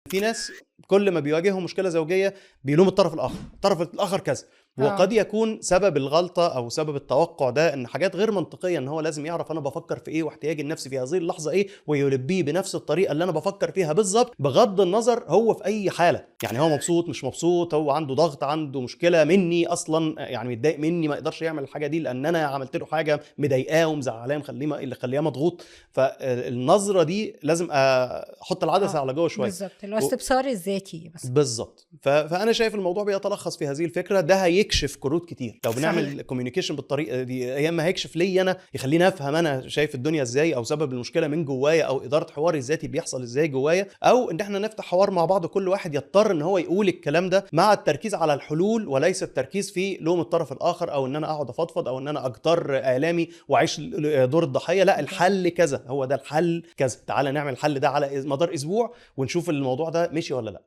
في ناس كل ما بيواجههم مشكله زوجيه بيلوم الطرف الاخر كذا. وقد يكون سبب الغلطه او سبب التوقع ده ان حاجات غير منطقيه، ان هو لازم يعرف انا بفكر في ايه واحتياجي النفسي في هذه اللحظه ايه ويلبيه بنفس الطريقه اللي انا بفكر فيها بالظبط، بغض النظر هو في اي حاله. يعني هو مبسوط مش مبسوط، هو عنده ضغط، عنده مشكله مني اصلا، يعني متضايق مني ما يقدرش يعمل الحاجه دي لان انا عملت له حاجه مضايقاه ومزعلاه مخليه مضغوط. فالنظره دي لازم احط العدسه على جوه شويه. بالظبط، اللي هو استبصار الذاتي بس. بالظبط. فانا شايف الموضوع بيتلخص في هذه الفكره. ده هيكشف كروت كتير لو صحيح. بنعمل كوميونيكيشن بالطريقه دي، يا اما هيكشف لي انا، يخليني افهم انا شايف الدنيا ازاي او سبب المشكله من جوايا او اداره حواري الذاتي بيحصل ازاي جوايا، او ان احنا نفتح حوار مع بعض كل واحد يضطر ان هو يقول الكلام ده مع التركيز على الحلول وليس التركيز في لوم الطرف الاخر او ان انا اقعد افضفض او ان انا اجتر الامي واعيش دور الضحيه. لا، الحل كذا، هو ده الحل كذا، تعالى نعمل الحل ده على مدار اسبوع ونشوف الموضوع ده مشي ولا لا.